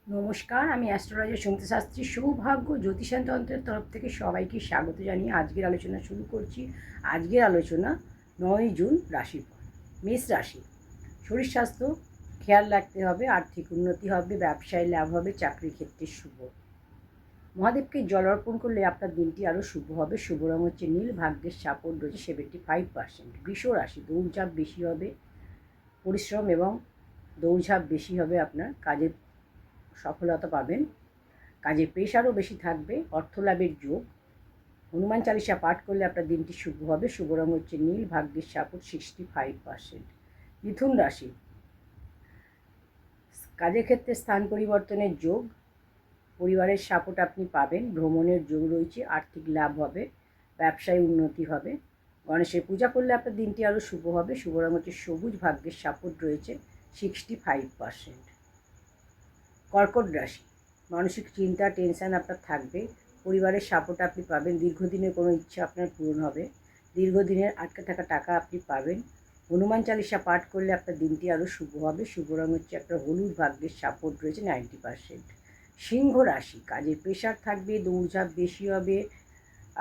নমস্কার, আমি অ্যাস্ট্রোলজার সঙ্গীতা শাস্ত্রী। সৌভাগ্য জ্যোতিষতন্ত্রের তরফ থেকে সবাইকে স্বাগত জানিয়ে আজকের আলোচনা শুরু করছি। আজকের আলোচনা 9 জুন রাশিফল। মেষ রাশি। শরীর স্বাস্থ্য খেয়াল রাখতে হবে, আর্থিক উন্নতি হবে, ব্যবসায় লাভ হবে, চাকরির ক্ষেত্রে শুভ। মহাদেবকে জল অর্পণ করলে আপনার দিনটি আরও শুভ হবে। শুভ রং হচ্ছে নীল, ভাগ্যের সাপোর্ট রয়েছে 75%। বৃষ রাশি। দৌড়ঝাঁপ বেশি হবে, পরিশ্রম এবং দৌড়ঝাঁপ বেশি হবে, আপনার কাজের সফলতা পাবেন, কাজের প্রেশারও বেশি থাকবে, অর্থলাভের যোগ। হনুমান চালিসা পাঠ করলে আপনার দিনটি শুভ হবে। শুভ রং হচ্ছে নীল, ভাগ্যের সাপোর্ট 65%। মিথুন রাশি। কাজের ক্ষেত্রে স্থান পরিবর্তনের যোগ, পরিবারের সাপোর্ট আপনি পাবেন, ভ্রমণের যোগ রয়েছে, আর্থিক লাভ হবে, ব্যবসায় উন্নতি হবে। গণেশের পূজা করলে আপনার দিনটি আরও শুভ হবে। শুভ রং হচ্ছে সবুজ, ভাগ্যের সাপোর্ট রয়েছে 65%। কর্কট রাশি। মানসিক চিন্তা টেনশান আপনার থাকবে, পরিবারের সাপোর্ট আপনি পাবেন, দীর্ঘদিনের কোনো ইচ্ছা আপনার পূরণ হবে, দীর্ঘদিনের আটকে থাকা টাকা আপনি পাবেন। হনুমান চালিসা পাঠ করলে আপনার দিনটি আরও শুভ হবে। শুভ রং হচ্ছে আপনার হলুদ, ভাগ্যের সাপোর্ট রয়েছে 90%। সিংহ রাশি। কাজের প্রেশার থাকবে, দৌড়ঝাঁপ বেশি হবে,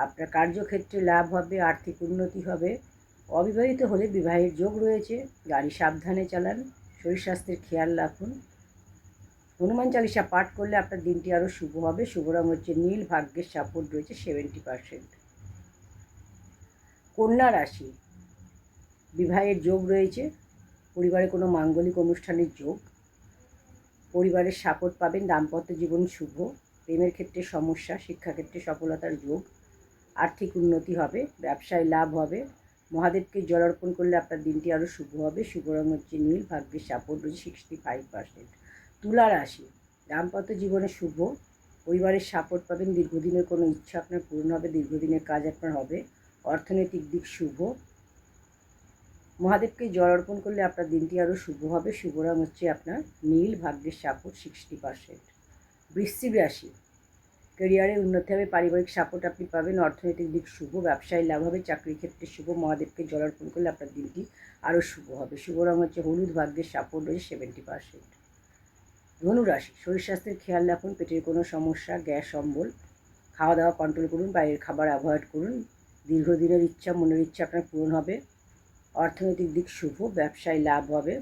আপনার কার্যক্ষেত্রে লাভ হবে, আর্থিক উন্নতি হবে। অবিবাহিত হলে বিবাহের যোগ রয়েছে। গাড়ি সাবধানে চালান, শরীর স্বাস্থ্যের খেয়াল রাখুন। হনুমান চালিসা পাঠ করলে আপনার দিনটি আরও শুভ হবে। শুভ রং হচ্ছে নীল, ভাগ্যের সাপোর্ট রয়েছে 70%। কন্যা রাশি। বিবাহের যোগ রয়েছে, পরিবারে কোনো মাঙ্গলিক অনুষ্ঠানের যোগ, পরিবারের সাপোর্ট পাবেন, দাম্পত্য জীবন শুভ, প্রেমের ক্ষেত্রে সমস্যা, শিক্ষাক্ষেত্রে সফলতার যোগ, আর্থিক উন্নতি হবে, ব্যবসায় লাভ হবে। মহাদেবকে জল অর্পণ করলে আপনার দিনটি আরও শুভ হবে। শুভ রং হচ্ছে নীল, ভাগ্যের সাপোর্ট রয়েছে 65%। তুলা রাশি। দাম্পত্য জীবনে শুভ, পরিবারের সাপোর্ট পাবেন, দীর্ঘদিনের কোনো ইচ্ছা আপনার পূরণ হবে, দীর্ঘদিনের কাজ আপনার হবে, অর্থনৈতিক দিক শুভ। মহাদেবকে জল অর্পণ করলে আপনার দিনটি আরও শুভ হবে। শুভ রং হচ্ছে আপনার নীল, ভাগ্যের সাপোর্ট 60%। বৃশ্চিক রাশি। ক্যারিয়ারে উন্নতি হবে, পারিবারিক সাপোর্ট আপনি পাবেন, অর্থনৈতিক দিক শুভ, ব্যবসায় লাভ হবে, চাকরির ক্ষেত্রে শুভ। মহাদেবকে জল অর্পণ করলে আপনার দিনটি আরও শুভ হবে। শুভ রং হচ্ছে হলুদ, ভাগ্যের সাপোর্ট রয়েছে 70%। ধনুরাশি। শরীর স্বাস্থ্যের খেয়াল রাখুন, পেটের কোনো সমস্যা, গ্যাস অম্বল, খাওয়া দাওয়া কন্ট্রোল করুন, বাইরের খাবার অ্যাভয়েড করুন। দীর্ঘদিনের ইচ্ছা, মনের ইচ্ছা আপনার পূরণ হবে, অর্থনৈতিক দিক শুভ, ব্যবসায় লাভ হবে।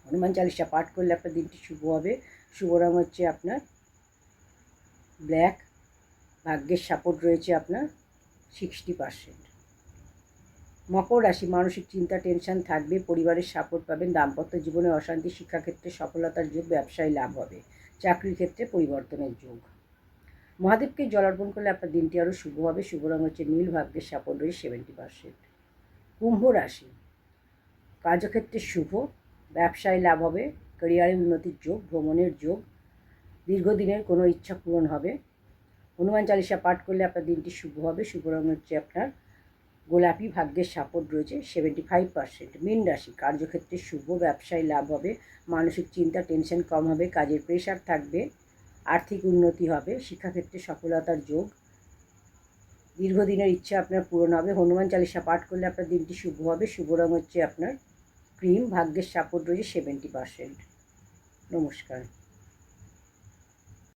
হনুমান চালিসা পাঠ করলে আপনার দিনটি শুভ হবে। শুভ রং হচ্ছে আপনার ব্ল্যাক, ভাগ্যের সাপোর্ট রয়েছে আপনার 60%। মকর রাশি। মানসিক চিন্তা টেনশন থাকবে, পরিবারের সাপোর্ট পাবেন, দাম্পত্য জীবনে অশান্তি, শিক্ষাক্ষেত্রে সফলতার যোগ, ব্যবসায় লাভ হবে, চাকরির ক্ষেত্রে পরিবর্তনের যোগ। মহাদেবকে জল অর্পণ করলে আপনার দিনটি আরও শুভ হবে। শুভ রং হচ্ছে নীল, ভাগ্যের সাপোর্ট রয়েছে 70%। কুম্ভ রাশি। কার্যক্ষেত্রে শুভ, ব্যবসায় লাভ হবে, ক্যারিয়ারে উন্নতির যোগ, ভ্রমণের যোগ, দীর্ঘদিনের কোনো ইচ্ছা পূরণ হবে। হনুমান চালিসা পাঠ করলে আপনার দিনটি শুভ হবে। শুভ রং হচ্ছে আপনার গোলাপি, ভাগ্যের সাপোর্ট রয়েছে 75%। মীন রাশি। কার্যক্ষেত্রে শুভ, ব্যবসায় লাভ হবে, মানসিক চিন্তা টেনশন কম হবে, কাজের প্রেশার থাকবে, আর্থিক উন্নতি হবে, শিক্ষাক্ষেত্রে সফলতার যোগ, দীর্ঘদিনের ইচ্ছা আপনার পূরণ হবে। হনুমান চালিসা পাঠ করলে আপনার দিনটি শুভ হবে। শুভ রং হচ্ছে আপনার ক্রিম, ভাগ্যের সাপোর্ট রয়েছে 70%। নমস্কার।